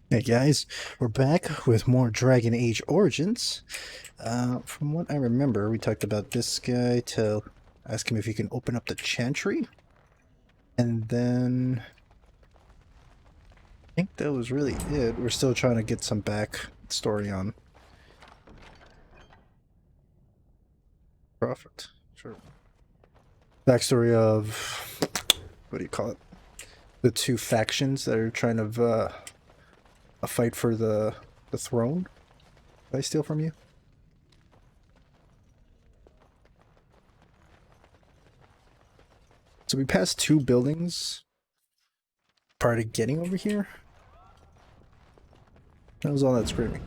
Hey guys, we're back with more Dragon Age Origins. From what I remember, we talked about this guy to ask him if he can open up the chantry, and then I think that was really it. We're still trying to get some back story on Prophet. Sure. Backstory of what do you call it? The two factions that are trying to a fight for the throne. Did I steal from you? So we passed two buildings prior to getting over here. That was all that screaming.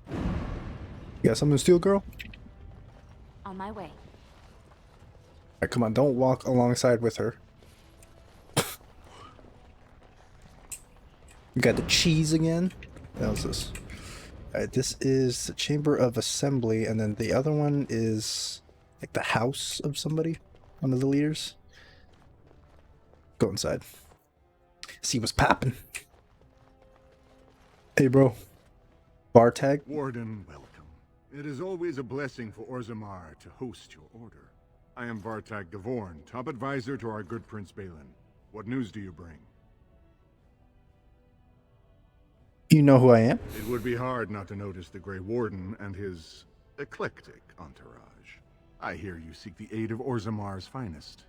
You got something to steal, girl? On my way. Alright, come on, don't walk alongside with her. We got the cheese again. What else is this? Alright, this is the Chamber of Assembly, and then the other one is like the house of somebody, one of the leaders. Go inside. See what's popping. Hey, bro. Bar tag? Warden, welcome. It is always a blessing for Orzammar to host your order. I am Vartag Gavorn, top advisor to our good Prince Balin. What news do you bring? You know who I am? It would be hard not to notice the Grey Warden and his eclectic entourage. I hear you seek the aid of Orzammar's finest.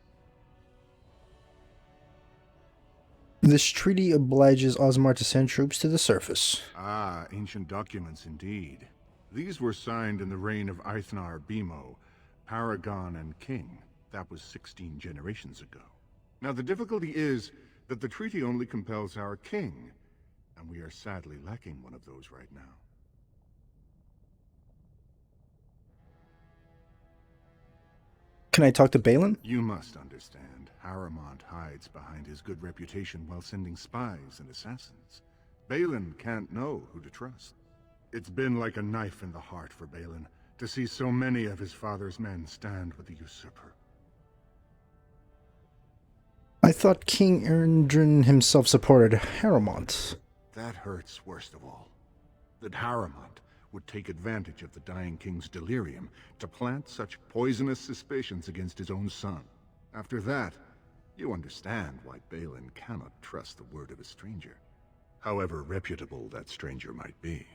This treaty obliges Osmar to send troops to the surface. Ah, ancient documents indeed. These were signed in the reign of Eithnar Bimo, Paragon and King. That was 16 generations ago. Now the difficulty is that the treaty only compels our king, and we are sadly lacking one of those right now. Can I talk to Balin? You must understand, Haramont hides behind his good reputation while sending spies and assassins. Balin can't know who to trust. It's been like a knife in the heart for Balin to see so many of his father's men stand with the usurper. I thought King Erndrin himself supported Haramont. That hurts worst of all. That Haramont would take advantage of the dying king's delirium to plant such poisonous suspicions against his own son. After that, you understand why Balin cannot trust the word of a stranger, however reputable that stranger might be.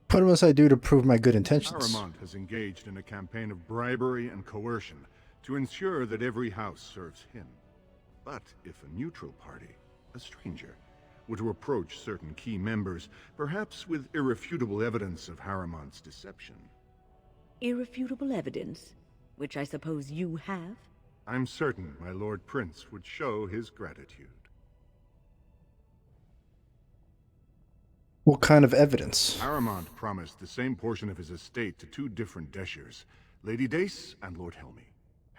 What must I do to prove my good intentions? Haramont has engaged in a campaign of bribery and coercion to ensure that every house serves him. But if a neutral party, a stranger, were to approach certain key members, perhaps with irrefutable evidence of Haramont's deception. Irrefutable evidence, which I suppose you have? I'm certain my Lord Prince would show his gratitude. What kind of evidence? Haramont promised the same portion of his estate to two different Deshers, Lady Dace and Lord Helmy.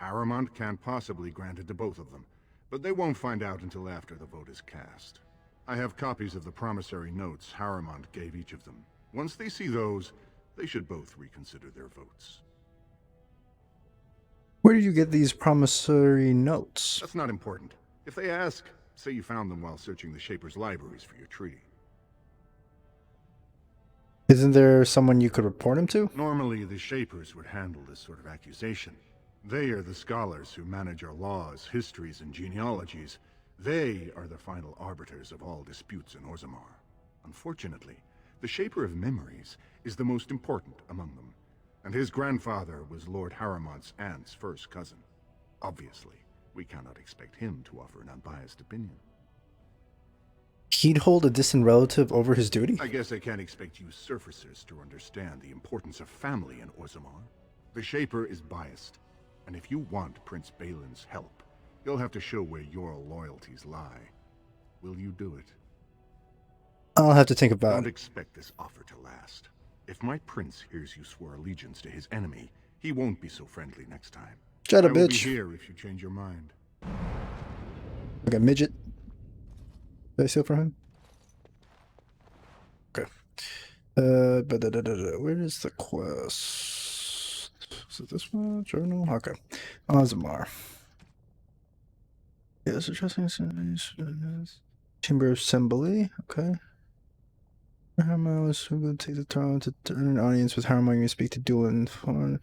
Haramont can't possibly grant it to both of them, but they won't find out until after the vote is cast. I have copies of the promissory notes Haramont gave each of them. Once they see those, they should both reconsider their votes. Where did you get these promissory notes? That's not important. If they ask, say you found them while searching the Shaper's libraries for your treaty. Isn't there someone you could report him to? Normally, the Shapers would handle this sort of accusation. They are the scholars who manage our laws, histories, and genealogies. They are the final arbiters of all disputes in Orzammar. Unfortunately, the Shaper of Memories is the most important among them, and his grandfather was Lord Haramont's aunt's first cousin. Obviously, we cannot expect him to offer an unbiased opinion. He'd hold a distant relative over his duty? I guess I can't expect you surfacers to understand the importance of family in Orzammar. The Shaper is biased, and if you want Prince Balin's help, you'll have to show where your loyalties lie. Will you do it? I'll have to think about Don't it. expect this offer to last. If my prince hears you swear allegiance to his enemy, he won't be so friendly next time. Shut I up, will be bitch. here if you change your mind. Like a midget. Did I steal from him? Okay. Where is the quest? Is it this one? Journal? Okay. Osmar. Yes, addressing Chamber Assembly. Okay. Harriman is who would take the turn to turn an audience with Harriman. You speak to Doolin in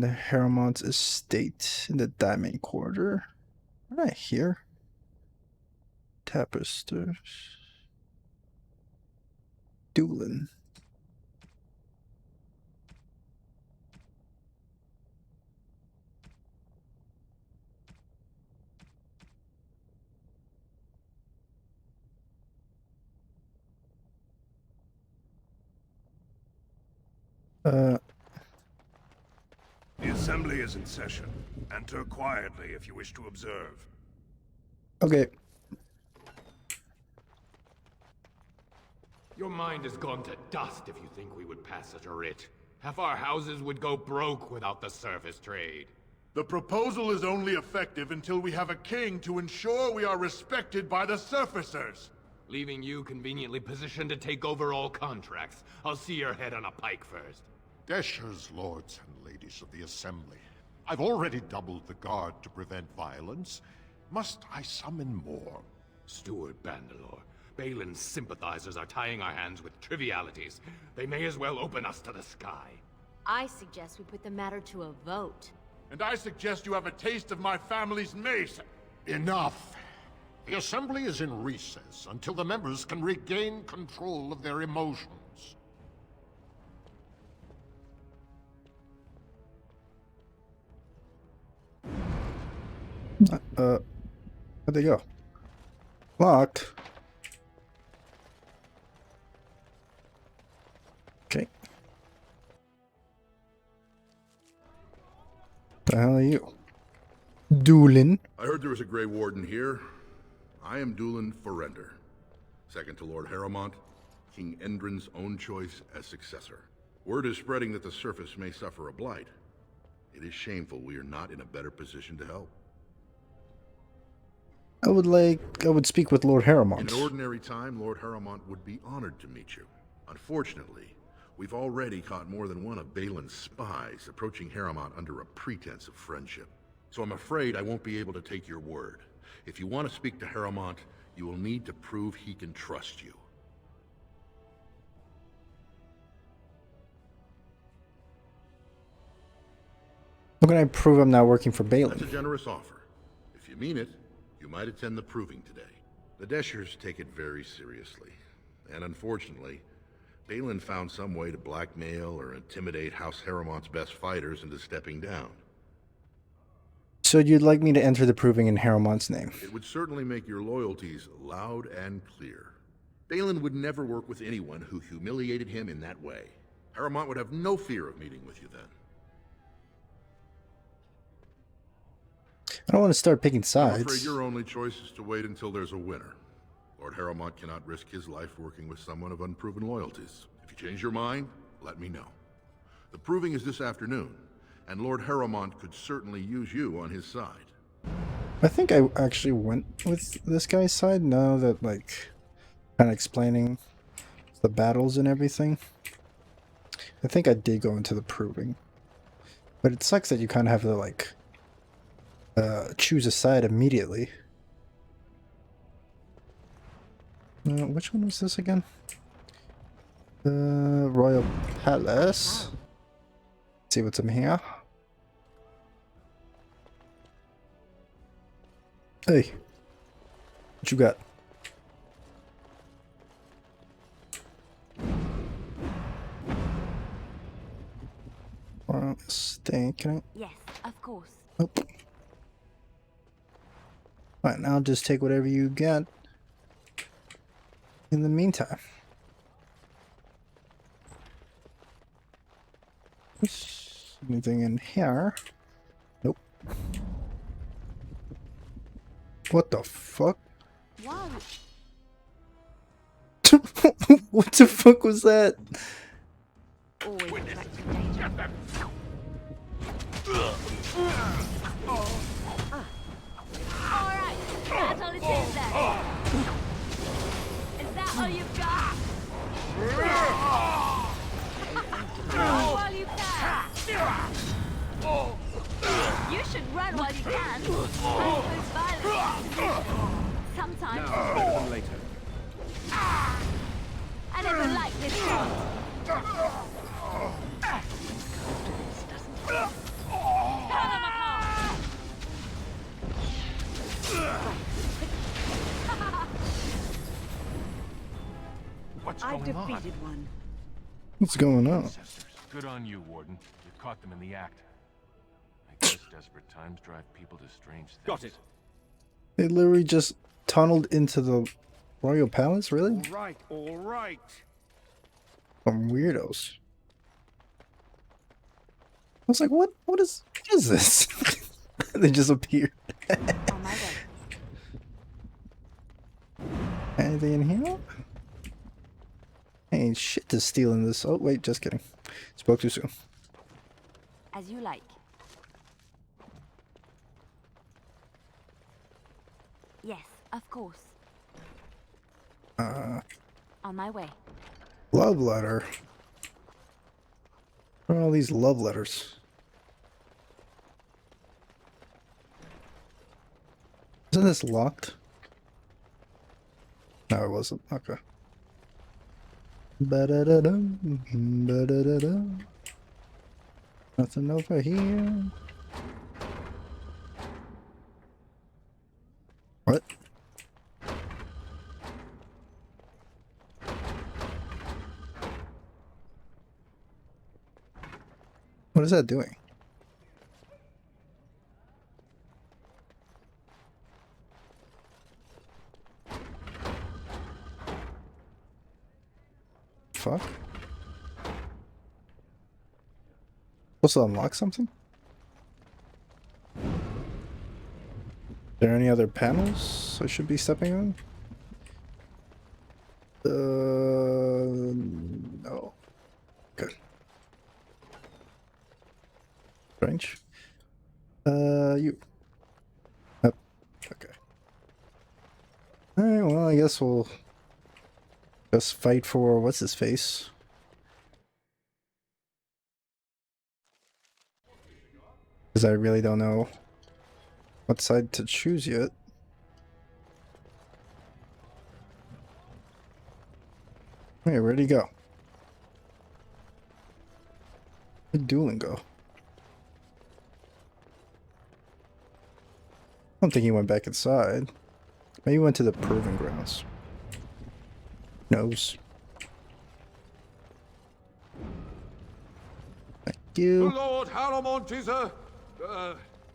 the Harriman's estate in the Diamond Quarter. Right here. Tapesters. Doolin. The assembly is in session. Enter quietly if you wish to observe. Okay. Your mind has gone to dust if you think we would pass such a writ. Half our houses would go broke without the surface trade. The proposal is only effective until we have a king to ensure we are respected by the surfacers. Leaving you conveniently positioned to take over all contracts. I'll see your head on a pike first. Deshers, lords and ladies of the Assembly. I've already doubled the guard to prevent violence. Must I summon more? Steward Bandalore, Balin's sympathizers are tying our hands with trivialities. They may as well open us to the sky. I suggest we put the matter to a vote. And I suggest you have a taste of my family's mace. Enough! The Assembly is in recess until the members can regain control of their emotions. Where'd they go? Locked. Okay. The hell are you? Doolin. I heard there was a Grey Warden here. I am Doolin Forrender, second to Lord Harrowmont, King Endrin's own choice as successor. Word is spreading that the surface may suffer a blight. It is shameful we are not in a better position to help. I would speak with Lord Harrowmont. In an ordinary time, Lord Harrowmont would be honored to meet you. Unfortunately, we've already caught more than one of Balin's spies approaching Harrowmont under a pretense of friendship. So I'm afraid I won't be able to take your word. If you want to speak to Harrowmont, you will need to prove he can trust you. How can I prove I'm not working for Balin? That's a generous offer. If you mean it, you might attend the proving today. The Deshers take it very seriously. And unfortunately, Balin found some way to blackmail or intimidate House Harrowmont's best fighters into stepping down. So you'd like me to enter the proving in Harrowmont's name? It would certainly make your loyalties loud and clear. Balin would never work with anyone who humiliated him in that way. Harrowmont would have no fear of meeting with you then. I don't want to start picking sides. I'm afraid your only choice is to wait until there's a winner. Lord Harrowmont cannot risk his life working with someone of unproven loyalties. If you change your mind, let me know. The proving is this afternoon, and Lord Harrowmont could certainly use you on his side. I think I actually went with this guy's side now that, like, kind of explaining the battles and everything. I think I did go into the proving. But it sucks that you kind of have to, like, choose a side immediately. Which one was this again? Royal Palace. Let's see what's in here. Hey, what you got? Stay, can I? Yes, of course. Oh. Alright, now just take whatever you get in the meantime. Anything in here? Nope. What the fuck? Wow. What the fuck was that? Always attracting danger. Alright, that's all it is then. Is that all you've got? Run while you can. You should run while you can. Run with violence. time. Now, better than later. I never liked this shot. Tear them apart. What's I've going on? defeated one. What's going on? Ancestors. Good on you, Warden. You caught them in the act. I guess desperate times drive people to strange things. Got it. They literally just tunneled into the royal palace? Really? All right, all right. Some weirdos. I was like, what is this? They just appeared. On my way. Anything in here? Ain't shit to steal in this. Oh, wait, just kidding. Spoke too soon. As you like. Yes, of course. On my way. Love letter. What are all these love letters? Isn't this locked? No, it wasn't. Okay. Ba-da-da-dum, ba-da-da-dum. Nothing over here. What? What is that doing? Fuck. Supposed to unlock something? Are there any other panels I should be stepping on? No. Good. Strange. You. Yep. Okay. Alright, well, I guess we'll just fight for what's his face. Because I really don't know what side to choose yet. Hey, where'd he go? Where'd Doolin go? I don't think he went back inside. Maybe he went to the proving grounds. Knows. Thank you. Lord Haramont is a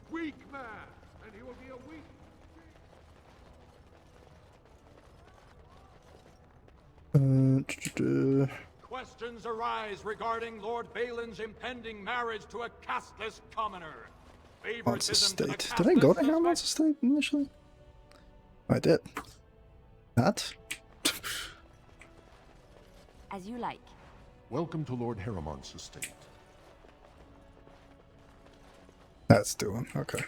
weak man, and he will be a weak. Questions arise regarding Lord Balin's impending marriage to a casteless commoner. Haramond's Favoritism to the estate. Did I go to casteless Haramond's estate initially? I did. Not? As you like. Welcome to Lord Haramont's estate. That's doing. Okay.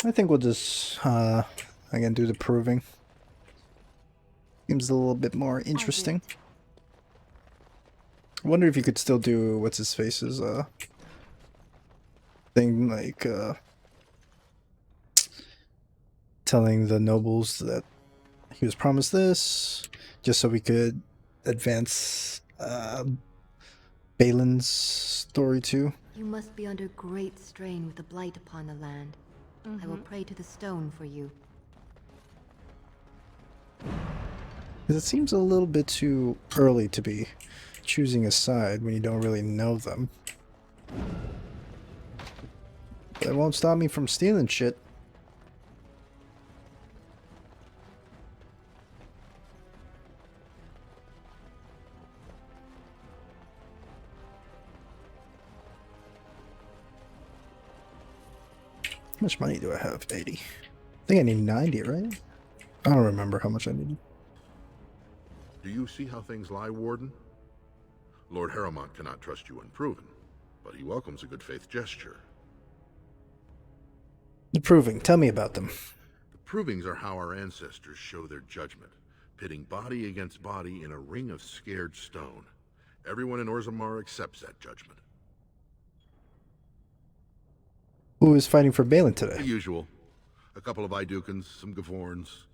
I think we'll just, again, do the proving. Seems a little bit more interesting. I wonder if you could still do what's his face's thing, like telling the nobles that he was promised this, just so we could advance Balin's story too. You must be under great strain with the blight upon the land. I will pray to the stone for you. Because it seems a little bit too early to be choosing a side when you don't really know them. That won't stop me from stealing shit. How much money do I have? 80. I think I need 90, right? I don't remember how much I needed. Do you see how things lie, Warden? Lord Haramont cannot trust you unproven, but he welcomes a good faith gesture. The proving. Tell me about them. The provings are how our ancestors show their judgment, pitting body against body in a ring of scared stone. Everyone in Orzammar accepts that judgment. Who is fighting for Balin The today? usual. A couple of Idukans, some Gavorns,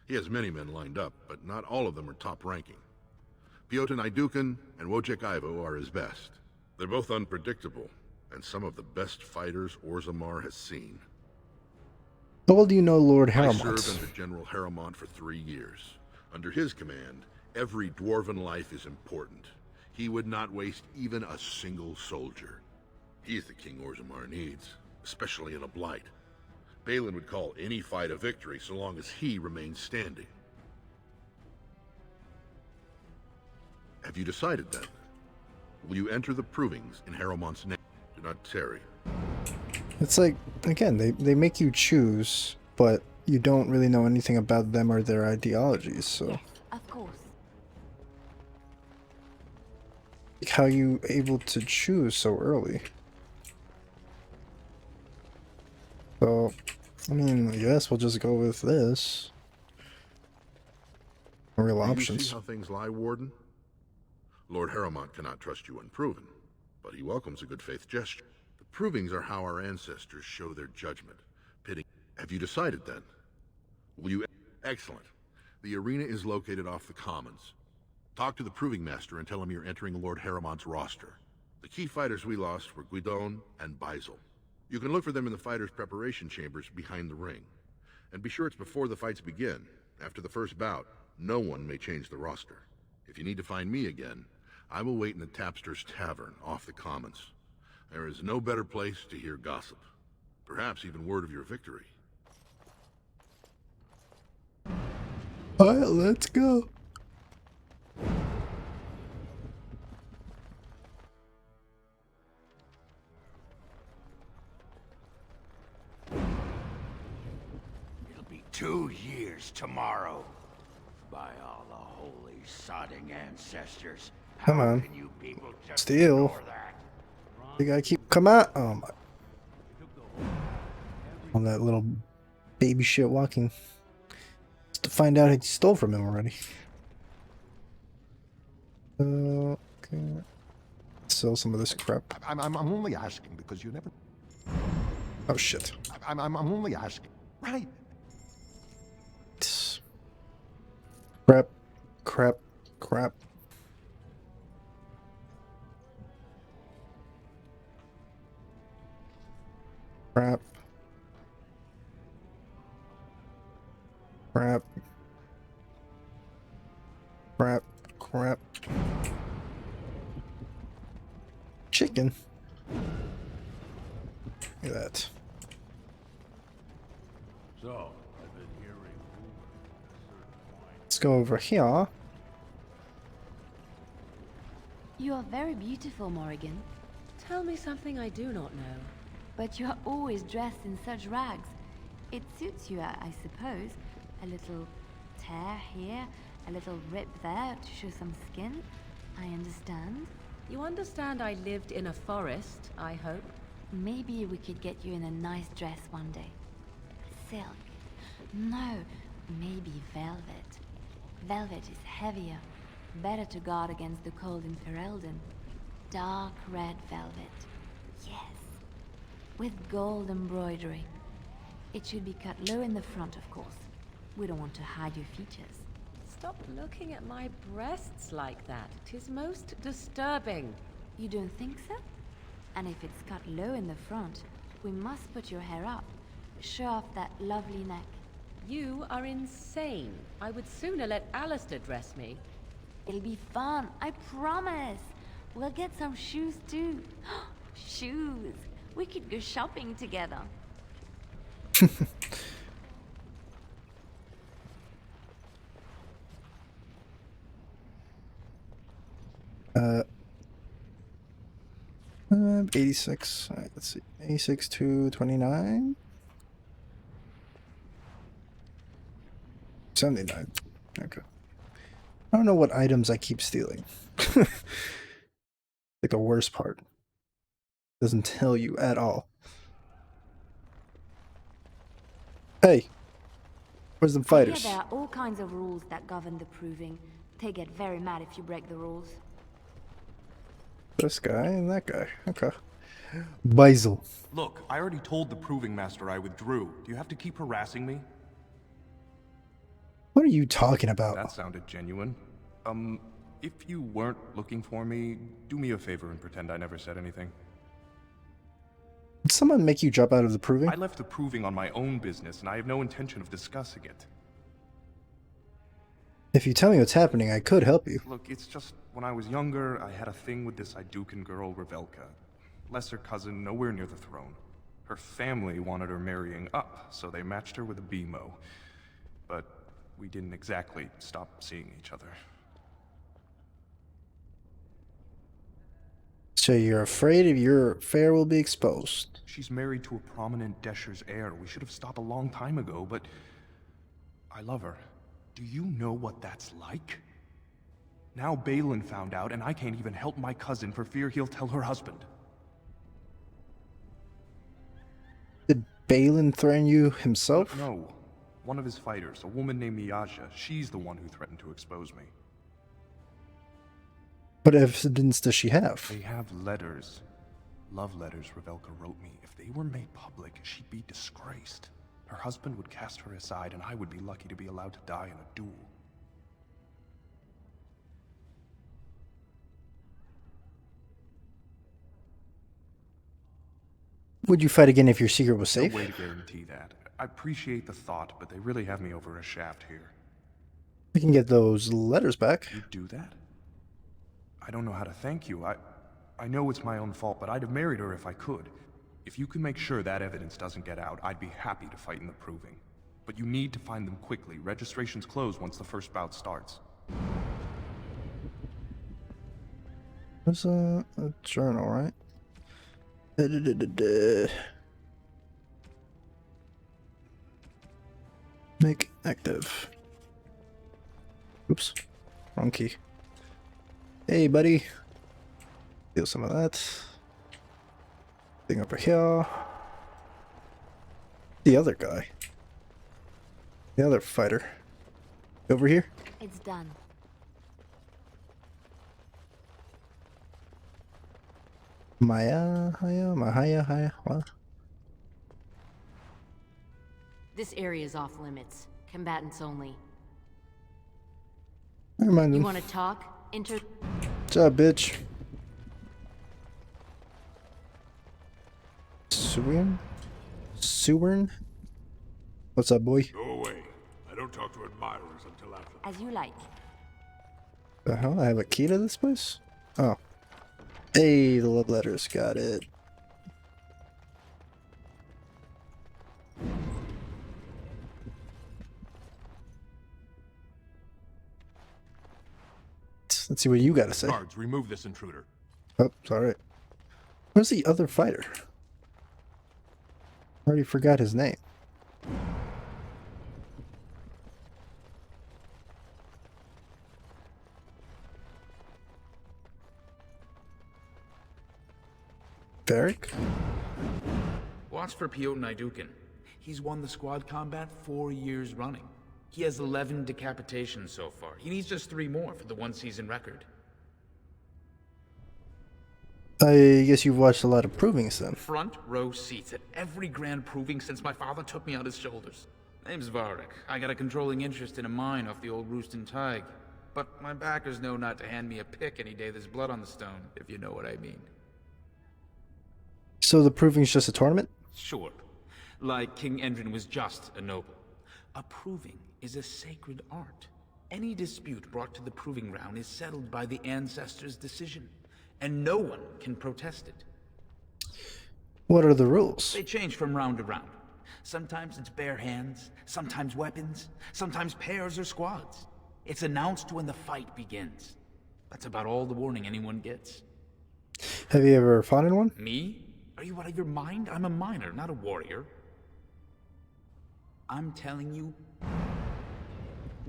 He has many men lined up, but not all of them are top-ranking. Piotr Idukin and Wojciech Ivo are his best. They're both unpredictable, and some of the best fighters Orzammar has seen. How well do you know Lord I Haramont? served under General Haramont for 3 years. Under his command, every dwarven life is important. He would not waste even a single soldier. He's the king Orzammar needs, especially in a blight. Balin would call any fight a victory so long as he remains standing. Have you decided then? Will you enter the provings in Haramont's name? Do not tarry. It's like, again, they make you choose, but you don't really know anything about them or their ideologies, so... Yes, of course. How are you able to choose so early? So, I mean, I guess we'll just go with this. No real Do you options. see how things lie, Warden? Lord Haramont cannot trust you unproven, but he welcomes a good faith gesture. The provings are how our ancestors show their judgment, pitting... Have you decided then? Will you... Excellent. The arena is located off the Commons. Talk to the Proving Master and tell him you're entering Lord Haramont's roster. The key fighters we lost were Guidon and Beisel. You can look for them in the fighters' preparation chambers behind the ring. And be sure it's before the fights begin. After the first bout, no one may change the roster. If you need to find me again, I will wait in the Tapster's Tavern off the Commons. There is no better place to hear gossip. Perhaps even word of your victory. Alright, let's go. It'll be 2 years tomorrow. By all the holy sodding ancestors. Come How on. can you people just Steal. ignore that? You gotta keep... Come on! Oh my... On that little baby shit walking. Just to find out he stole from him already. Okay. Sell some of this crap. I'm only asking because you never... Oh shit. I'm only asking. Right. Crap. Crap. Crap. Crap. Crap. Crap. Crap. Chicken. Look at that. So, I've been hearing Let's go over here. You are very beautiful, Morrigan. Tell me something I do not know. But you are always dressed in such rags. It suits you, I suppose. A little tear here, a little rip there to show some skin. I understand. You understand I lived in a forest, I hope? Maybe we could get you in a nice dress one day. Silk. No, maybe velvet. Velvet is heavier, better to guard against the cold in Ferelden. Dark red velvet. Yes. With gold embroidery. It should be cut low in the front, of course. We don't want to hide your features. Stop looking at my breasts like that. 'Tis most disturbing. You don't think so? And if it's cut low in the front, we must put your hair up. Show off that lovely neck. You are insane. I would sooner let Alistair dress me. It'll be fun, I promise. We'll get some shoes too. Shoes. We could go shopping together. Uh, 86. All right, let's see. 86 to 29. 79. Okay. I don't know what items I keep stealing. Like the worst part. Doesn't tell you at all. Hey, where's the I hear fighters? there are all kinds of rules that govern the proving. They get very mad if you break the rules. This guy and that guy. Okay. Beisel. Look, I already told the Proving Master I withdrew. Do you have to keep harassing me? What are you talking about? That sounded genuine. If you weren't looking for me, do me a favor and pretend I never said anything. Did someone make you drop out of the proving? I left the proving on my own business, and I have no intention of discussing it. If you tell me what's happening, I could help you. Look, it's just, when I was younger, I had a thing with this Idukan girl, Revelka. Lesser cousin, nowhere near the throne. Her family wanted her marrying up, so they matched her with a BMO. But we didn't exactly stop seeing each other. So you're afraid of your affair will be exposed? She's married to a prominent Desher's heir. We should have stopped a long time ago, but I love her. Do you know what that's like? Now Balin found out, and I can't even help my cousin for fear he'll tell her husband. Did Balin threaten you himself? No. One of his fighters, a woman named Miyaja, she's the one who threatened to expose me. What evidence does she have? They have letters. Love letters Revelka wrote me. If they were made public, she'd be disgraced. Her husband would cast her aside, and I would be lucky to be allowed to die in a duel. Would you fight again if your secret was safe? No way to guarantee that. I appreciate the thought, but they really have me over a shaft here. We can get those letters back. You do that? I don't know how to thank you. I know it's my own fault, but I'd have married her if I could. If you can make sure that evidence doesn't get out, I'd be happy to fight in the proving. But you need to find them quickly. Registrations close once the first bout starts. There's a journal, right? Make active. Oops. Wrong key. Hey, buddy. Steal some of that. Thing over here. The other guy. The other fighter. Over here? It's done. Mahaya. What? This area is off limits. Combatants only. Never mind. You want to talk? Enter. What's up, bitch? Sewern? What's up, boy? Go away. I don't talk to admirers until after. As you like. The hell? I have a key to this place? Oh. Hey, the love letters. Got it. Let's see what you gotta say. Guards, remove this intruder. Oh, sorry. Where's the other fighter? Already forgot his name. Varric? Watch for Piotr Idukan. He's won the squad combat 4 years running. He has 11 decapitations so far. He needs just 3 more for the 1-season record. I guess you've watched a lot of provings then. Front row seats at every grand proving since my father took me on his shoulders. Name's Varric. I got a controlling interest in a mine off the old Roostin Tig. But my backers know not to hand me a pick any day there's blood on the stone, if you know what I mean. So the proving's just a tournament? Sure. Like King Endrin was just a noble. A proving is a sacred art. Any dispute brought to the proving ground is settled by the ancestors' decision, and no one can protest it. What are the rules? They change from round to round. Sometimes it's bare hands, sometimes weapons, sometimes pairs or squads. It's announced when the fight begins. That's about all the warning anyone gets. Have you ever fought in one? Me? Are you out of your mind? I'm a miner, not a warrior. I'm telling you.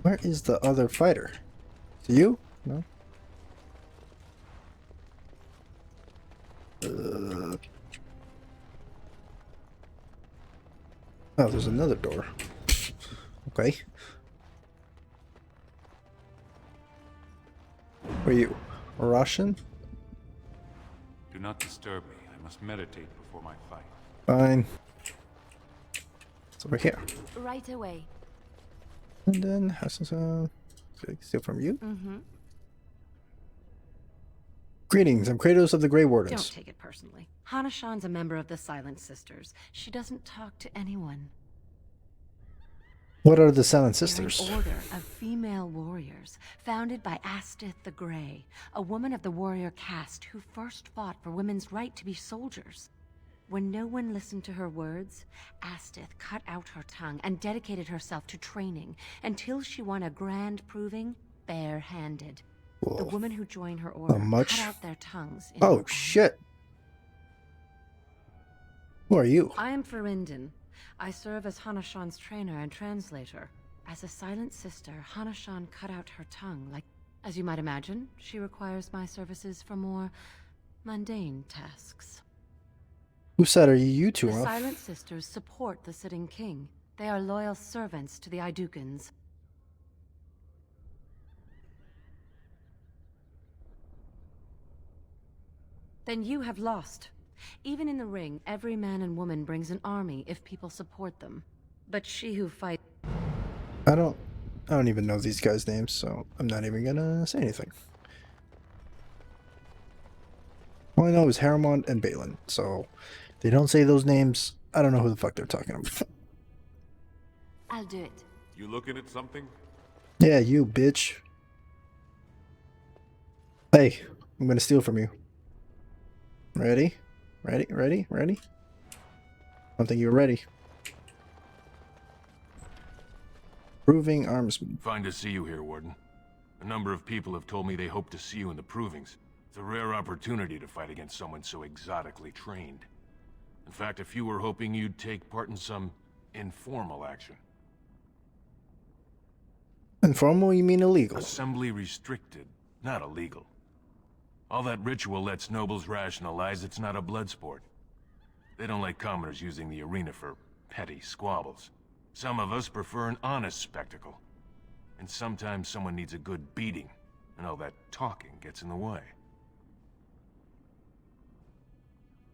Where is the other fighter? Is it you? No? Oh, there's another door. Okay. Were you Russian? Do not disturb me. I must meditate before my fight. Fine. It's over here. Right away. And then, steal from you. Mm-hmm. Greetings, I'm Kratos of the Grey Don't Wardens. take it personally. Hana-shan's a member of the Silent Sisters. She doesn't talk to anyone. What are the Silent They're Sisters? an order of female warriors, founded by Astith the Grey, a woman of the warrior caste who first fought for women's right to be soldiers. When no one listened to her words, Astith cut out her tongue and dedicated herself to training until she won a grand proving bare-handed. The women who joined her order cut out their tongues. Oh, shit. Who are you? I am Ferinden. I serve as Hana-shan's trainer and translator. As a silent sister, Hana-shan cut out her tongue. As you might imagine, she requires my services for more mundane tasks. Whose side are you two The of? Silent Sisters support the sitting king. They are loyal servants to the Idukans. Then you have lost. Even in the ring, every man and woman brings an army if people support them. But she who fights... I don't even know these guys' names, so I'm not even gonna say anything. All I know is Haramond and Balin, so they don't say those names. I don't know who the fuck they're talking about. I'll do it. You looking at something? Yeah, you bitch. Hey, I'm gonna steal from you. Ready? Ready? Ready? Ready? I don't think you were ready. Proving arms. Fine to see you here, Warden. A number of people have told me they hope to see you in the provings. It's a rare opportunity to fight against someone so exotically trained. In fact, a few were hoping you'd take part in some informal action. Informal, you mean illegal? Assembly restricted, not illegal. All that ritual lets nobles rationalize it's not a blood sport. They don't like commoners using the arena for petty squabbles. Some of us prefer an honest spectacle. And sometimes someone needs a good beating, and all that talking gets in the way.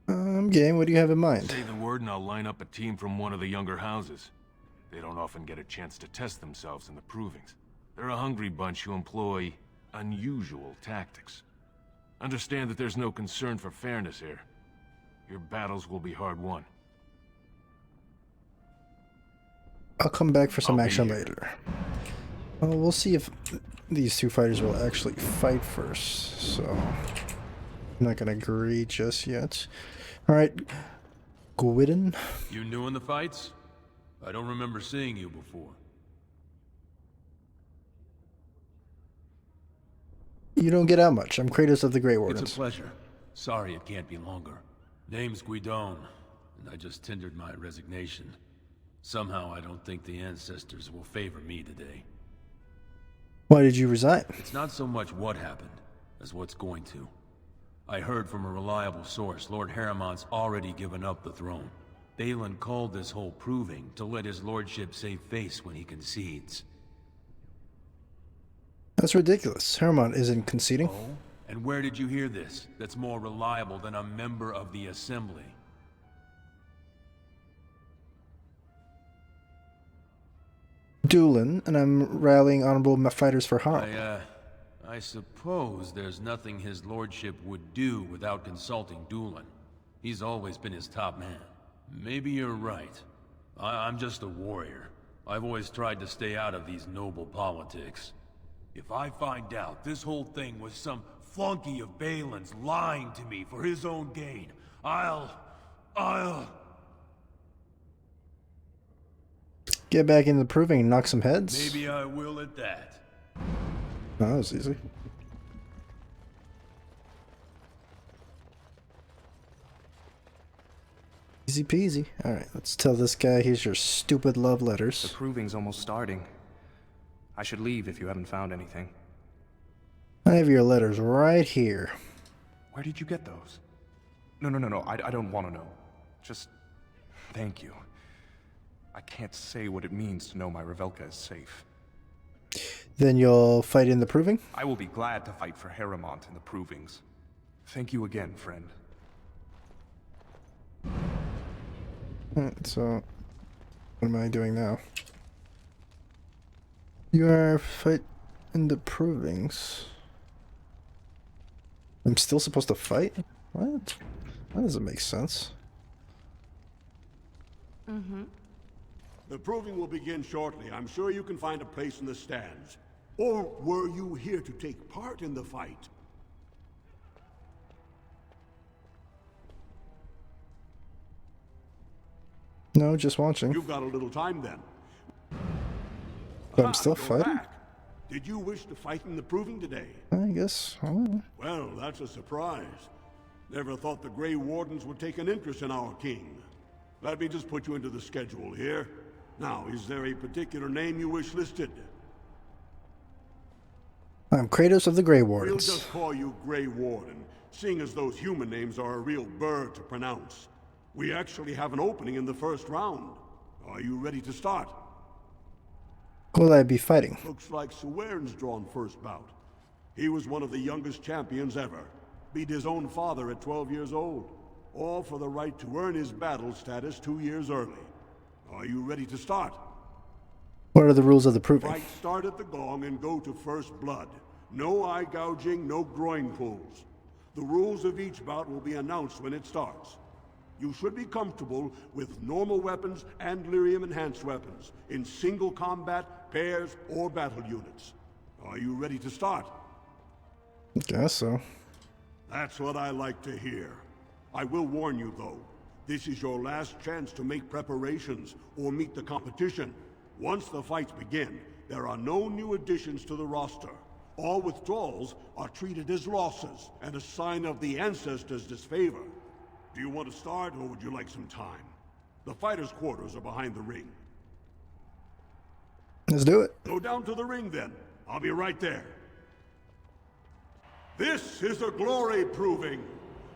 I'm game. What do you have in mind? Say the word and I'll line up a team from one of the younger houses. They don't often get a chance to test themselves in the provings. They're a hungry bunch who employ unusual tactics. Understand that there's no concern for fairness here. Your battles will be hard won. I'll come back for some action later. Well, we'll see if these two fighters will actually fight first, so I'm not gonna agree just yet. Alright, Gwydden. You new in the fights? I don't remember seeing you before. You don't get out much. I'm Kratos of the Grey Wardens. It's a pleasure. Sorry it can't be longer. Name's Guidon, and I just tendered my resignation. Somehow I don't think the ancestors will favor me today. Why did you resign? It's not so much what happened, as what's going to. I heard from a reliable source Lord Haramond's already given up the throne. Balin called this whole proving to let his lordship save face when he concedes. That's ridiculous. Haramond isn't conceding. Oh? And where did you hear this? That's more reliable than a member of the Assembly. Doolin, and I'm rallying honorable fighters for Haram. I suppose there's nothing his lordship would do without consulting Doolin. He's always been his top man. Maybe you're right. I'm just a warrior. I've always tried to stay out of these noble politics. If I find out this whole thing was some flunky of Balin's lying to me for his own gain, I'll... Get back into the proving and knock some heads? Maybe I will at that. Oh, that was easy. Easy peasy. Alright, let's tell this guy here's your stupid love letters. The proving's almost starting. I should leave if you haven't found anything. I have your letters right here. Where did you get those? No, I don't want to know. Just thank you. I can't say what it means to know my Revelka is safe. Then you'll fight in the proving? I will be glad to fight for Haramond in the provings. Thank you again, friend. Alright, so what am I doing now? You are fight in the provings. I'm still supposed to fight? What? That doesn't make sense. Mm-hmm. The proving will begin shortly. I'm sure you can find a place in the stands. Or were you here to take part in the fight? No, just watching. You've got a little time then. But I'm still fighting? Back. Did you wish to fight in the proving today? I guess. I don't know. Well, that's a surprise. Never thought the Grey Wardens would take an interest in our king. Let me just put you into the schedule here. Now, is there a particular name you wish listed? I'm Kratos of the Grey We'll Wardens. just call you Grey Warden, seeing as those human names are a real burr to pronounce. We actually have an opening in the first round. Are you ready to start? Who will I be fighting? Looks like Suwern's drawn first bout. He was one of the youngest champions ever. Beat his own father at 12 years old. All for the right to earn his battle status 2 years early. Are you ready to start? What are the rules of the proving? Fight start at the gong and go to first blood. No eye gouging, no groin pulls. The rules of each bout will be announced when it starts. You should be comfortable with normal weapons and lyrium-enhanced weapons, in single combat, pairs, or battle units. Are you ready to start? Guess so. That's what I like to hear. I will warn you, though. This is your last chance to make preparations or meet the competition. Once the fights begin, there are no new additions to the roster. All withdrawals are treated as losses and a sign of the ancestors' disfavor. Do you want to start, or would you like some time? The fighters' quarters are behind the ring. Let's do it. Go down to the ring, then. I'll be right there. This is a glory proving,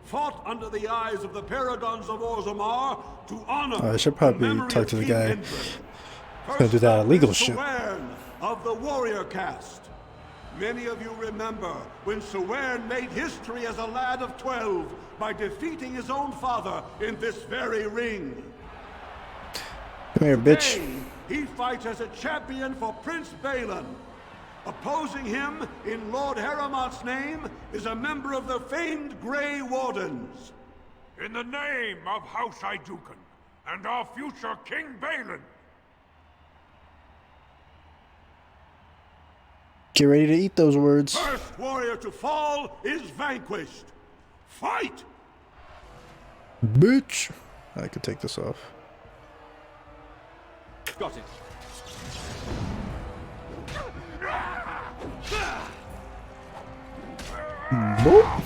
fought under the eyes of the paragons of Orzammar to honor I should probably the memory talk of to the King guy Endred. who's gonna do that illegal First shit. up is Suwern of the warrior caste. Many of you remember when Suwern made history as a lad of 12 by defeating his own father in this very ring. Come here, bitch. Today, he fights as a champion for Prince Balin. Opposing him, in Lord Harrowmont's name, is a member of the famed Grey Wardens. In the name of House Iduken and our future King Balin. Get ready to eat those words. First warrior to fall is vanquished. Fight! Bitch. I could take this off. Got it. Boop.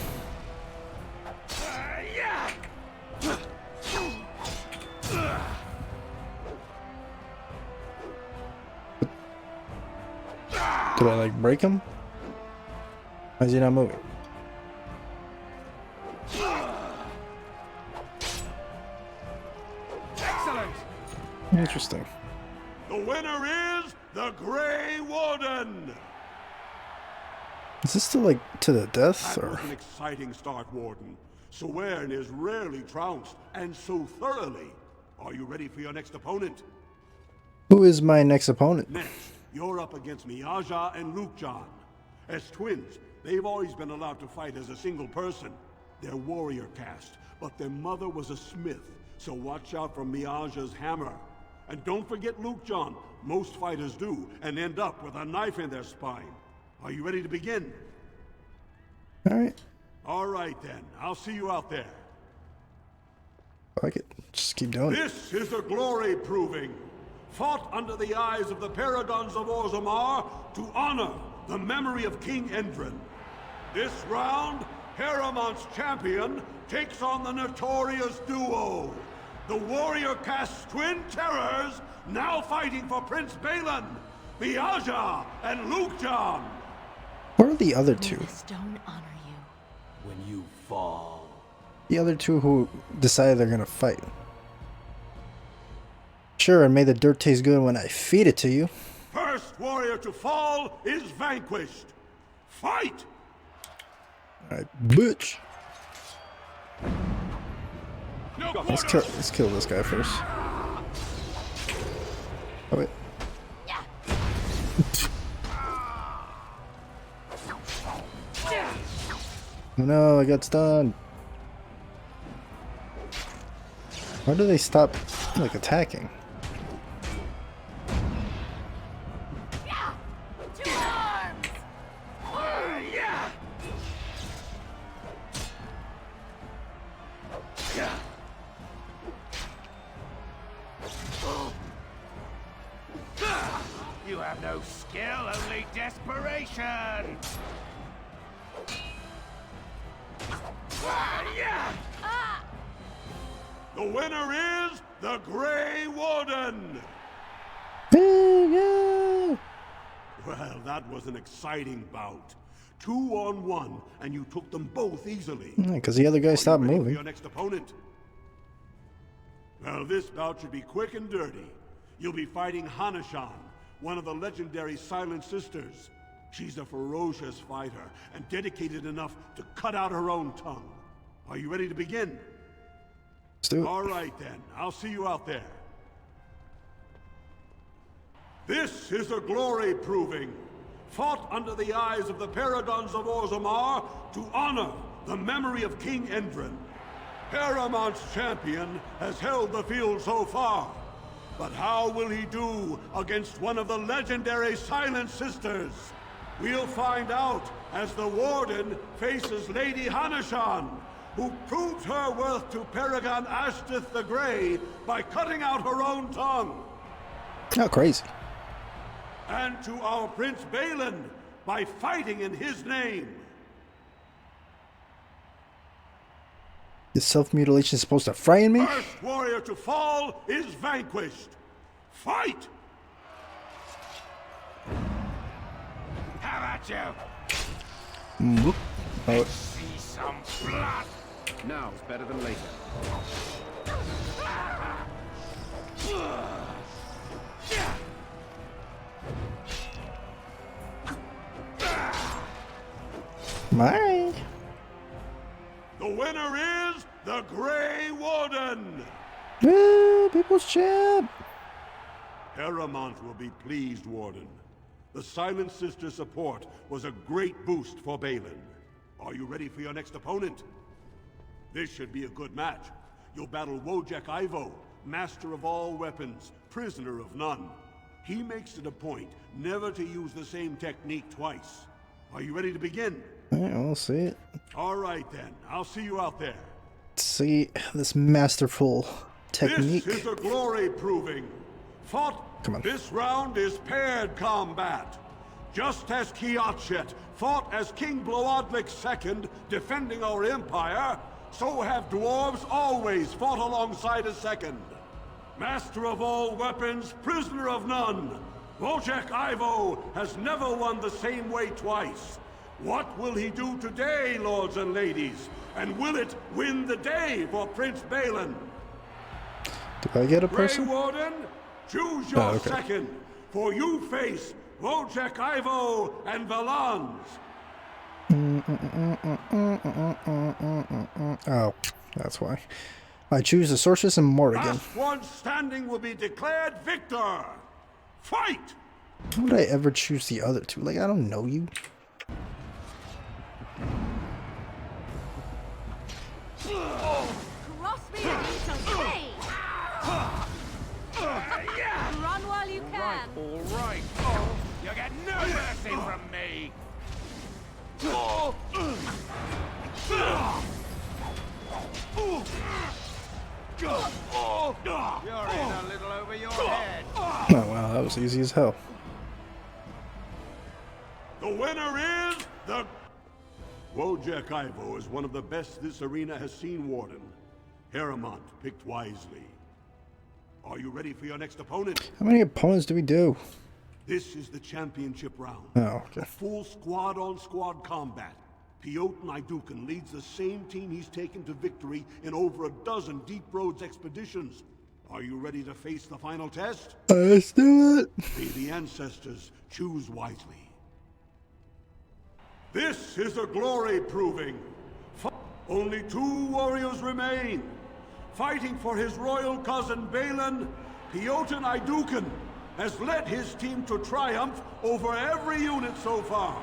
Did I like break him? Why is he not moving? Excellent! Interesting. The winner is the Grey Warden! Is this still like to the death That or? was an exciting start, Warden. Suwern is rarely trounced, and so thoroughly. Are you ready for your next opponent? Who is my next opponent? Next, you're up against Miaja and Lukejan. As twins, they've always been allowed to fight as a single person. They're warrior caste, but their mother was a smith, so watch out for Miaja's hammer. And don't forget Lukejan. Most fighters do, and end up with a knife in their spine. Are you ready to begin? Alright. Alright then, I'll see you out there. Fuck it. Just keep doing it. This is a glory proving, fought under the eyes of the paragons of Orzammar to honor the memory of King Endred. This round, Harrowmont's champion takes on the notorious duo, the warrior caste twin terrors, now fighting for Prince Balin, Miaja and Lukejan. Where are the other two? The stone honor you. When you fall. The other two who decided they're gonna fight. Sure, and may the dirt taste good when I feed it to you. First warrior to fall is vanquished. Fight! Alright, bitch. No Let's kill this guy first. Oh wait. Oh no, I got stunned. Why do they stop, like, attacking? Yeah! Two arms! Yeah! Yeah! You have no skill, only desperation! Yeah! The winner is the Grey Warden! Yeah. Well, that was an exciting bout. 2-on-1, and you took them both easily. Because the other guy stopped Ready for moving. your next opponent? Well, this bout should be quick and dirty. You'll be fighting Hanashan, one of the legendary Silent Sisters. She's a ferocious fighter and dedicated enough to cut out her own tongue. Are you ready to begin? Let's do it. All right then, I'll see you out there. This is a glory proving, fought under the eyes of the Paragons of Orzammar to honor the memory of King Endrin. Paramount's champion has held the field so far, but how will he do against one of the legendary Silent Sisters? We'll find out as the Warden faces Lady Hanashan, who proved her worth to Paragon Ashtith the Grey by cutting out her own tongue. Oh, crazy. And to our Prince Balin by fighting in his name. Is self-mutilation supposed to frighten me? First warrior to fall is vanquished. Fight! How about you? Whoop. Oh. See some blood? Now's better than later. My. The winner is the Grey Warden! Woo, people's champ! Paramount will be pleased, Warden. The Silent Sister support was a great boost for Balin. Are you ready for your next opponent? This should be a good match. You'll battle Wojek Ivo, master of all weapons, prisoner of none. He makes it a point never to use the same technique twice. Are you ready to begin? Yeah, we'll see it. All right then, I'll see you out there. See this masterful technique. This is a glory proving. Fought. Come on. This round is paired combat. Just as Kiatchet fought as King Bloodlik II, defending our empire, so have dwarves always fought alongside a second. Master of all weapons, prisoner of none. Wojek Ivo has never won the same way twice. What will he do today, lords and ladies? And will it win the day for Prince Balin? Do I get a person? Grey Warden, choose your okay. second, for you face Wojek Ivo and Valans. Oh, that's why. I choose the Sorceress and Morrigan. Last one standing will be declared victor. Fight! Why would I ever choose the other two? Like, I don't know you. Cross me and you shall pay! Run while you can! All right. Oh, you get no mercy from me. You're in a little over your head. Oh, wow, that was easy as hell. The winner is the... Wojek Ivo is one of the best this arena has seen, Warden. Paramount picked wisely. Are you ready for your next opponent? How many opponents do we do? This is the championship round. Oh, okay. A full squad-on-squad combat. Piotr Idukan leads the same team he's taken to victory in over a dozen Deep Roads expeditions. Are you ready to face the final test? Let's do it. May the ancestors choose wisely. This is a glory proving. Only 2 warriors remain. Fighting for his royal cousin Balin, Piotr Idukan has led his team to triumph over every unit so far.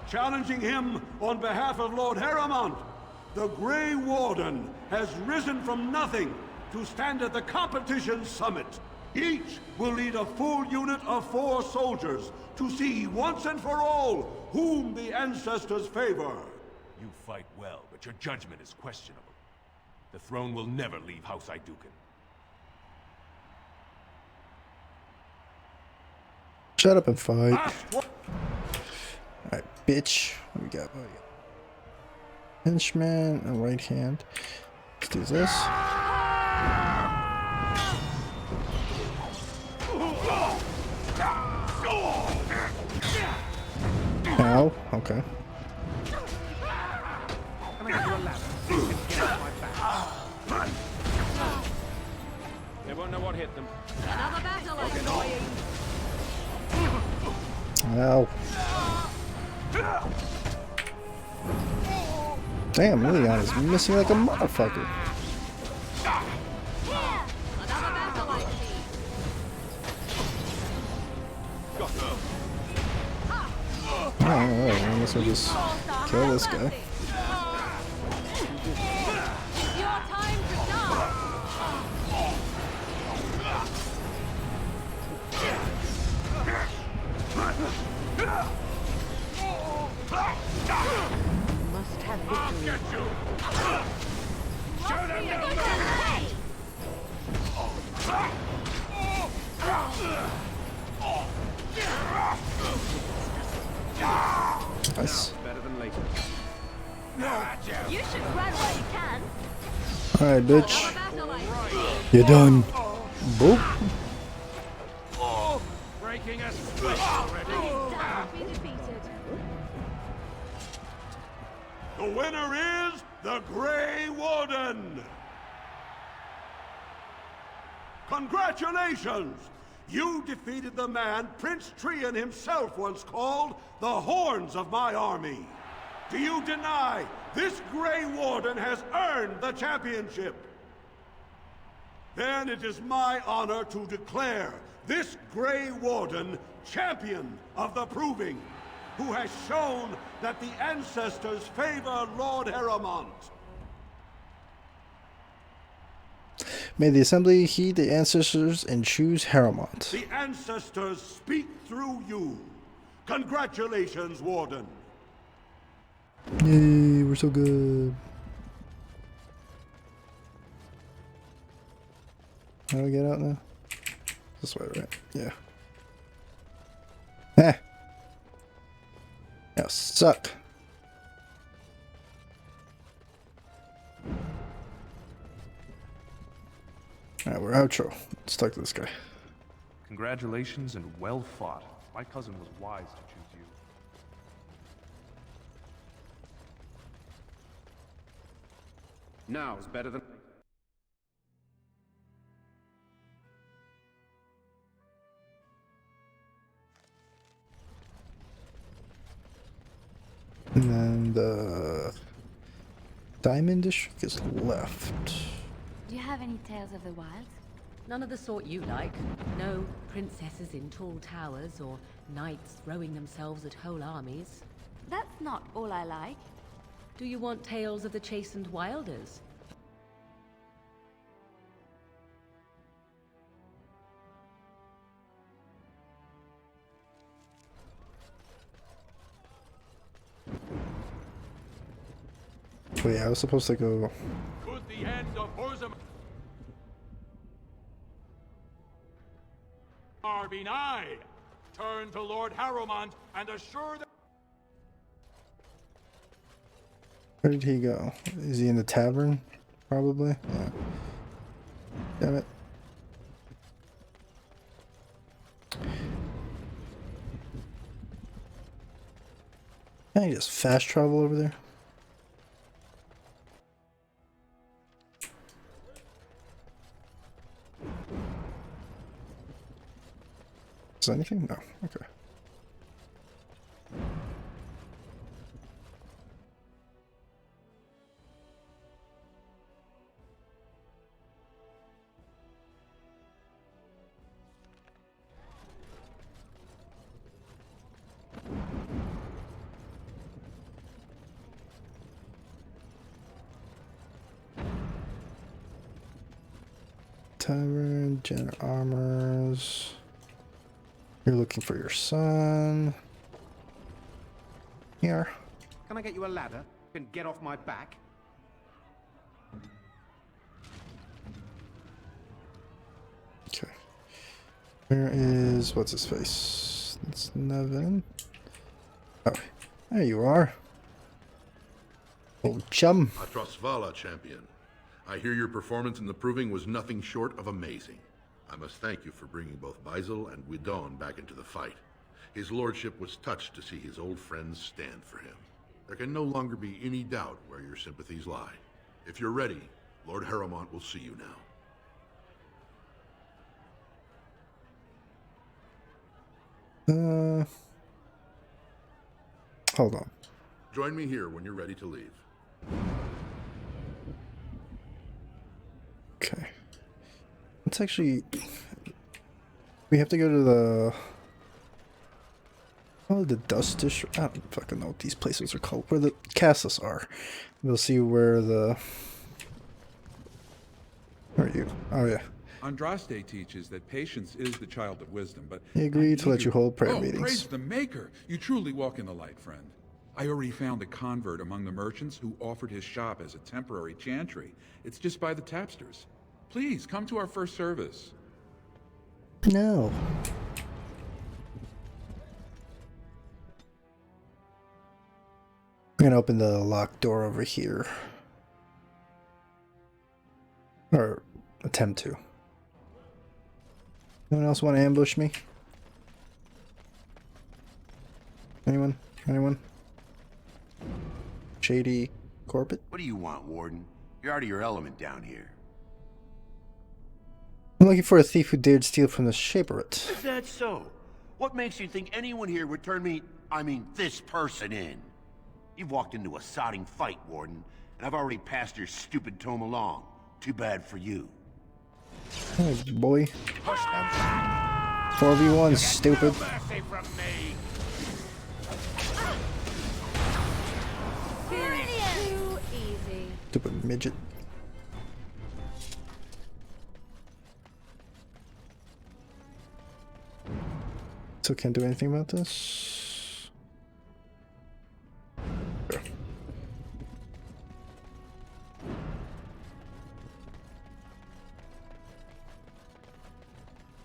challenging him on behalf of Lord Harrowmont. The Grey Warden has risen from nothing to stand at the competition summit. Each will lead a full unit of 4 soldiers to see once and for all whom the ancestors favor. You fight well, but your judgment is questionable. The throne will never leave House Iduken. Shut up and fight. Alright, bitch. What we got? Henchman, a right hand. Let's do this. Ow. Okay. They won't know what hit them. Another battle, annoying. Ow. Damn, Leon is missing like a motherfucker. Another battle, I see. Alright, I guess we'll just kill this guy. It's your time to die. Must have victory. Show them the Nice. Better than later. You should run while you can. Alright, bitch. Another battle, I see. You're done. Boop. Breaking a sweat already. Down, be defeated. The winner is the Grey Warden! Congratulations! You defeated the man Prince Trian himself once called the Horns of my army. Do you deny this Grey Warden has earned the championship? Then it is my honor to declare this Grey Warden champion of the Proving, who has shown that the ancestors favor Lord Harrowmont. May the assembly heed the ancestors and choose Harrowmont. The ancestors speak through you. Congratulations, Warden. Yay, we're so good. How do we get out now? This way, right? Yeah. Eh. Yeah, suck. Alright, we're outro. Let's talk to this guy. Congratulations and well fought. My cousin was wise to choose you. Now is better than... And then the Diamond District is left. Do you have any tales of the wilds? None of the sort you like. No princesses in tall towers or knights throwing themselves at whole armies. That's not all I like. Do you want tales of the chastened wilders? Wait, I was supposed to go. Could the end of Orzammar be nigh? Turn to Lord Harrowmont and assure that... Where did he go? Is he in the tavern? Probably. Yeah. Damn it. Can I just fast travel over there? Is there anything? No. Okay. Tavern, Jenner Armors. You're looking for your son. Here. Can I get you a ladder? Can get off my back? Okay. Where is what's his face? It's Nevin. Oh, there you are. Old chum. Atrosvala, champion. I hear your performance in the proving was nothing short of amazing. I must thank you for bringing both Baisel and Guidon back into the fight. His lordship was touched to see his old friends stand for him. There can no longer be any doubt where your sympathies lie. If you're ready, Lord Harrowmont will see you now. Hold on. Join me here when you're ready to leave. Okay. Let's actually... We have to go to the... Oh, the dust dish. I don't fucking know what these places are called. Where the castles are. We'll see where the... Where are you? Oh, yeah. Andraste teaches that patience is the child of wisdom, but... He agreed to let you hold prayer meetings. Praise the Maker! You truly walk in the light, friend. I already found a convert among the merchants who offered his shop as a temporary chantry. It's just by the tapsters. Please, come to our first service. No. I'm gonna open the locked door over here. Or attempt to. Anyone else want to ambush me? Anyone? Anyone? Shady Corbett? What do you want, Warden? You're out of your element down here. I'm looking for a thief who dared steal from the Shaperate. Is that so? What makes you think anyone here would turn me, this person in? You've walked into a sodding fight, Warden, and I've already passed your stupid tome along. Too bad for you. Hey, boy. 4v1, stupid. Too easy. Stupid midget. So can't do anything about this. Okay.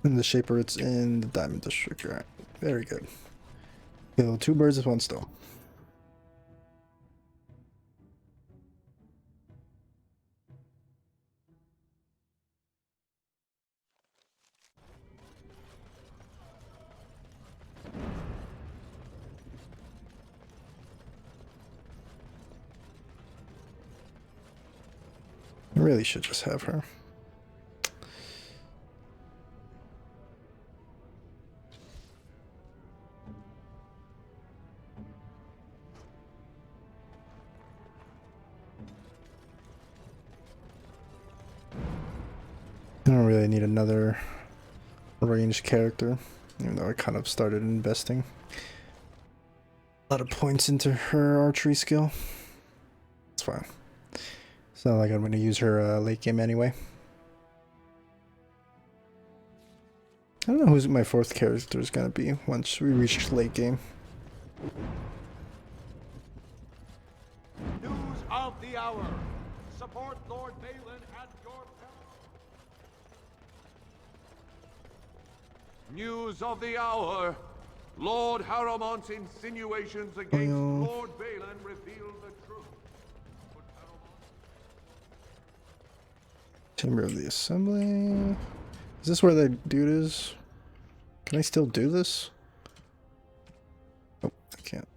In the Shaper, it's in the Diamond District. Alright, very good. Kill two birds with one stone. I really should just have her. I don't really need another ranged character, even though I kind of started investing a lot of points into her archery skill. It's fine. It's not like I'm going to use her late game anyway. I don't know who's my fourth character is going to be once we reach late game. News of the hour. Support Lord Balin at your peril. News of the hour. Lord Harrowmont's insinuations against Lord Balin reveal the truth. Chamber of the Assembly. Is this where the dude is? Can I still do this? Oh, I can't.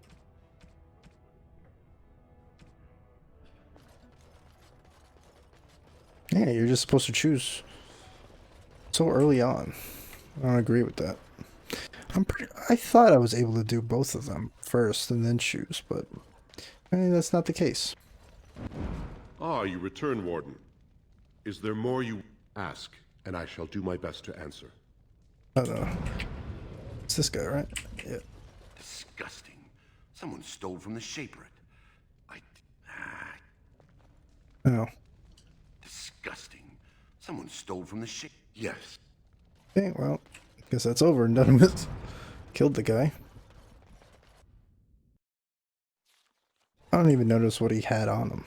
Yeah, you're just supposed to choose so early on. I don't agree with that. I thought I was able to do both of them first and then choose, but that's not the case. Ah, you return, Warden. Is there more you ask, and I shall do my best to answer. Oh no. It's this guy, right? Yeah. Disgusting. Someone stole from the Shaperate. Oh. Disgusting. Someone stole from the ship. Yes. Okay, well, guess that's over and done with. Killed the guy. I don't even notice what he had on him.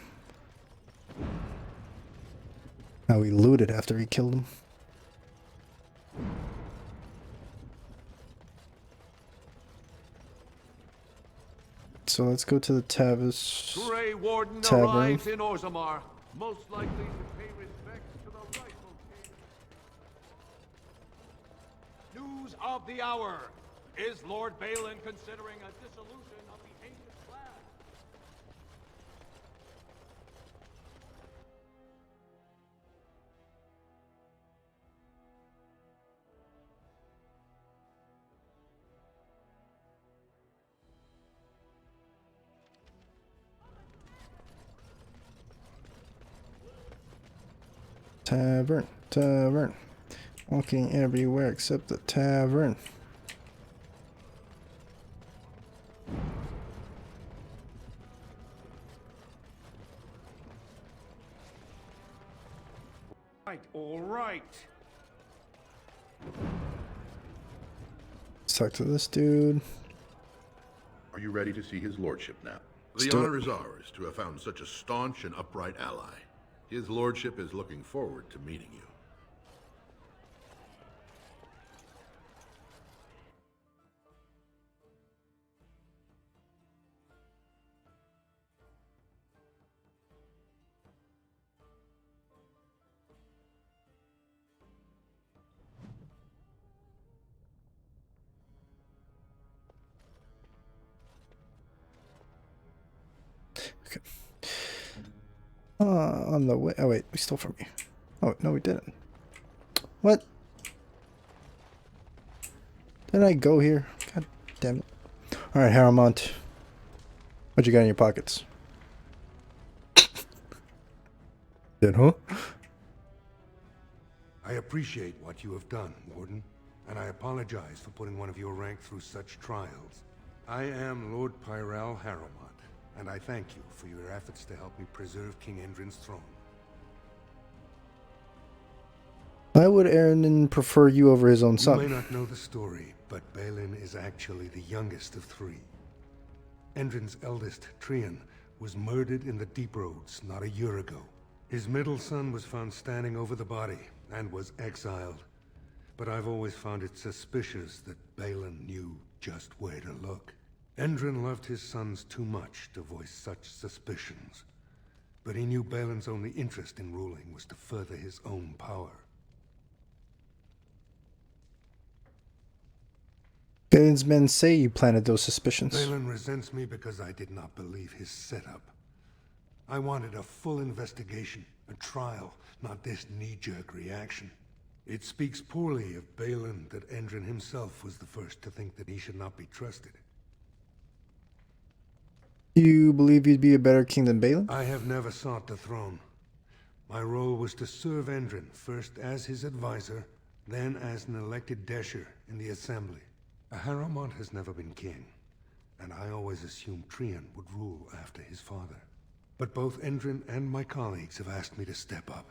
How he looted after he killed him. So let's go to the Grey Warden Tavern. arrives in Orzammar, most likely to pay respects to the rightful king. News of the hour. Is Lord Balin considering a dissolution of the ancient clan? Tavern, tavern. Walking everywhere except the tavern. All right. Let's talk to this dude. Are you ready to see his lordship now? Let's The do honor it. is ours to have found such a staunch and upright ally. His lordship is looking forward to meeting you. Okay. On the way. Oh wait, we stole from you. Oh no, we didn't. What? Did I go here? God damn it! All right, Haramont. What you got in your pockets? Did huh? I appreciate what you have done, Warden, and I apologize for putting one of your rank through such trials. I am Lord Pyral Haramont, and I thank you for your efforts to help me preserve King Endrin's throne. Why would Aaron prefer you over his own son? You may not know the story, but Balin is actually the youngest of three. Endrin's eldest, Trian, was murdered in the Deep Roads not a year ago. His middle son was found standing over the body and was exiled. But I've always found it suspicious that Balin knew just where to look. Endrin loved his sons too much to voice such suspicions. But he knew Balin's only interest in ruling was to further his own power. Balin's men say you planted those suspicions. Balin resents me because I did not believe his setup. I wanted a full investigation, a trial, not this knee-jerk reaction. It speaks poorly of Balin that Endrin himself was the first to think that he should not be trusted. You believe you'd be a better king than Balin? I have never sought the throne. My role was to serve Endrin, first as his advisor, then as an elected Desher in the Assembly. Haramont has never been king, and I always assumed Trian would rule after his father. But both Endrin and my colleagues have asked me to step up,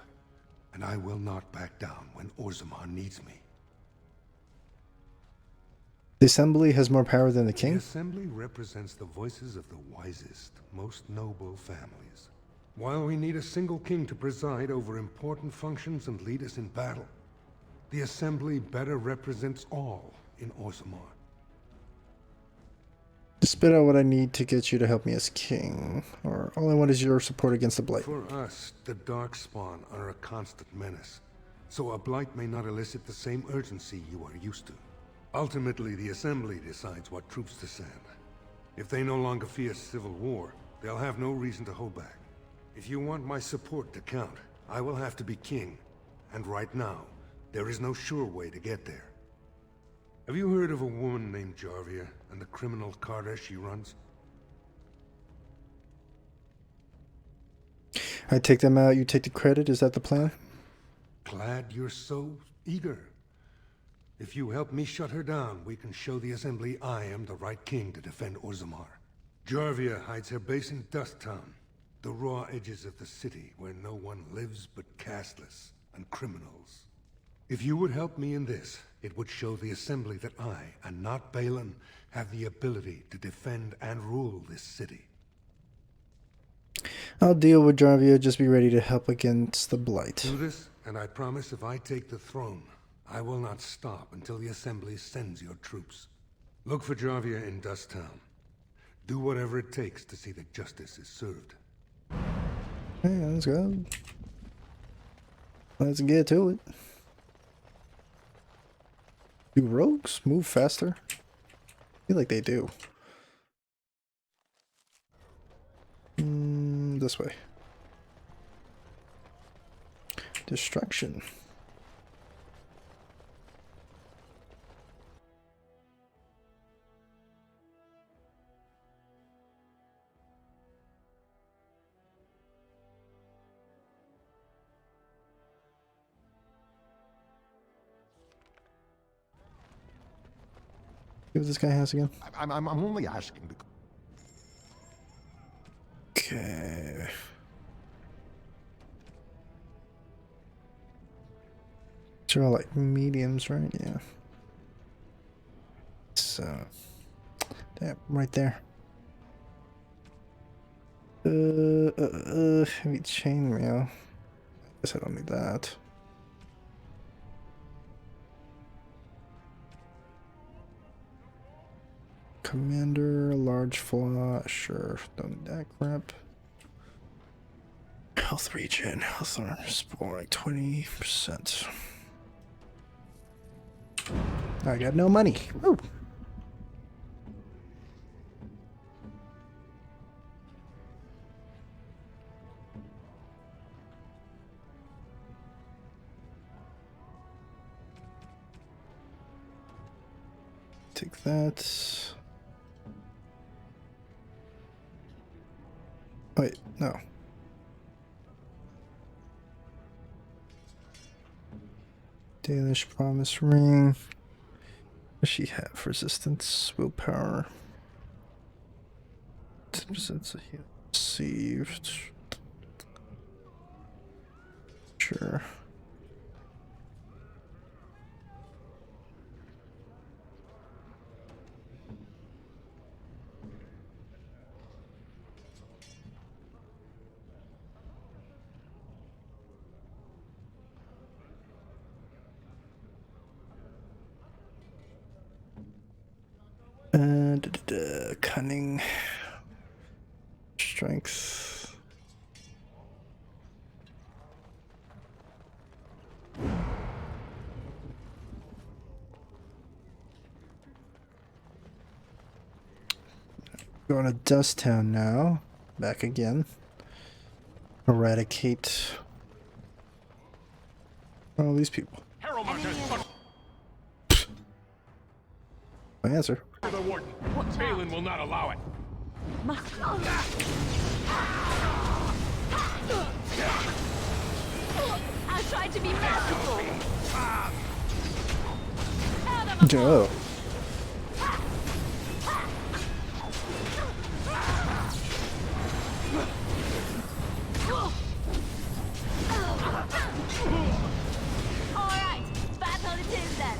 and I will not back down when Orzammar needs me. The Assembly has more power than the king? The Assembly represents the voices of the wisest, most noble families. While we need a single king to preside over important functions and lead us in battle, the Assembly better represents all in Orzammar. Just spit out what I need to get you to help me as king. Or all I want is your support against the Blight. For us, the Darkspawn are a constant menace, so a Blight may not elicit the same urgency you are used to. Ultimately, the Assembly decides what troops to send. If they no longer fear civil war, they'll have no reason to hold back. If you want my support to count, I will have to be king. And right now, there is no sure way to get there. Have you heard of a woman named Jarvia and the criminal carter she runs? I take them out, you take the credit, is that the plan? Glad you're so eager. If you help me shut her down, we can show the Assembly I am the right king to defend Orzammar. Jarvia hides her base in Dust Town, the raw edges of the city where no one lives but castless. and criminals. If you would help me in this, it would show the Assembly that I, and not Balin, have the ability to defend and rule this city. I'll deal with Jarvia, just be ready to help against the Blight. Do this, and I promise if I take the throne, I will not stop until the Assembly sends your troops. Look for Jarvia in Dust Town. Do whatever it takes to see that justice is served. Hey, let's go. Let's get to it. Do rogues move faster? I feel like they do. This way. Destruction. See what this guy has again. I'm only asking because... Okay. These are all like mediums, right? Yeah. So, that right there. Heavy chainmail. I guess I don't need that. Commander, large flaw, sure, don't need that crap. Health regen, health armor, like 20%. I got no money. Woo. Take that. Wait, no. Dalish Promise Ring. What does she have? Resistance, willpower. 10% of heal received. Sure. Cunning, strength. Going to Dust Town now. Back again. Eradicate all these people. My answer. The warden. Balin will not allow it. I tried to be merciful. Joe. Alright, battle it is then.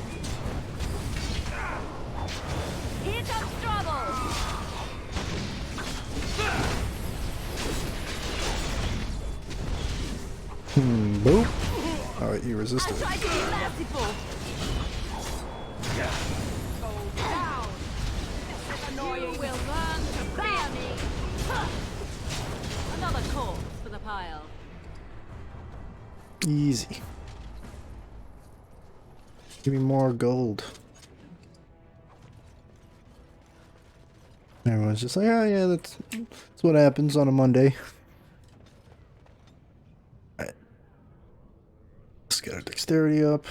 Here comes trouble. Boop. Oh, you resisted. I tried to be merciful. Go down. This is annoying. You will learn to fear me. Another corpse for the pile. Easy. Give me more gold. Everyone's just like, oh yeah, that's what happens on a Monday. Alright. Let's get our dexterity up.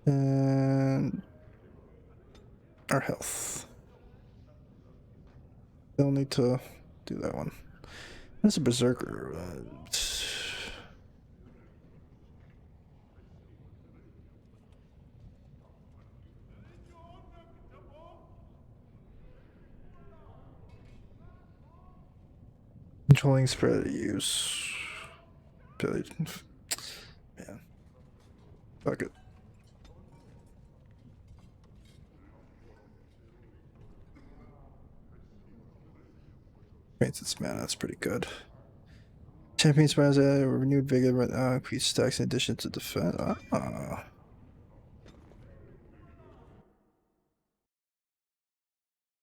And our health. They'll need to do that one. That's a berserker. Controlling spread use. Fuck it. Maintenance mana, that's pretty good. Champion spawns a renewed vigor, increased stacks in addition to defense. Ah.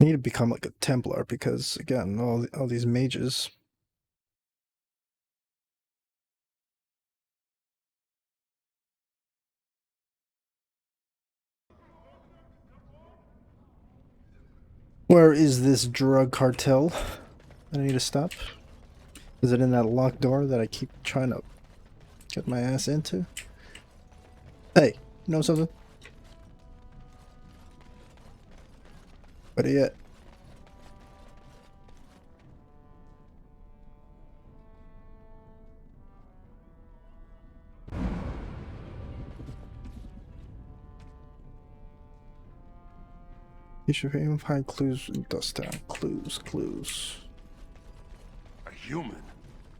I need to become like a Templar because, again, all these mages. Where is this drug cartel that I need to stop? Is it in that locked door that I keep trying to get my ass into? Hey, you know something? Better yet. You should even find clues in Dust Town. Clues. A human?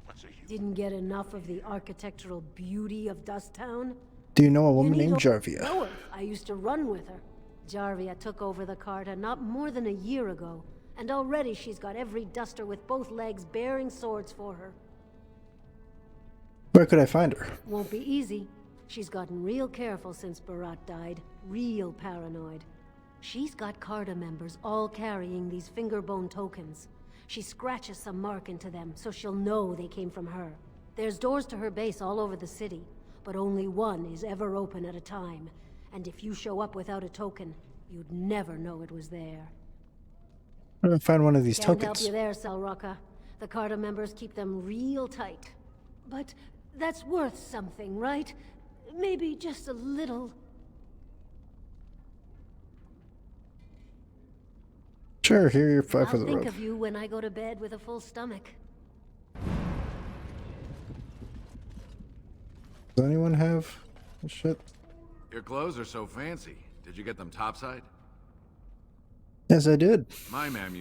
What's a human? Didn't get enough of the architectural beauty of Dust Town? Do you know a woman You need named to Jarvia? know her. I used to run with her. Jarvia took over the Carta not more than a year ago, and already she's got every duster with both legs bearing swords for her. Where could I find her? Won't be easy. She's gotten real careful since Barat died. Real paranoid. She's got Carta members all carrying these fingerbone tokens. She scratches some mark into them so she'll know they came from her. There's doors to her base all over the city, but only one is ever open at a time. And if you show up without a token, you'd never know it was there. I'm gonna find one of these Can't tokens. help you there, Salraka. The Carta members keep them real tight. But that's worth something, right? Maybe just a little. Sure, here you're five for I'll the think road. of you when I go to bed with a full stomach. Does anyone have this shit? Your clothes are so fancy. Did you get them topside? Yes, I did. My man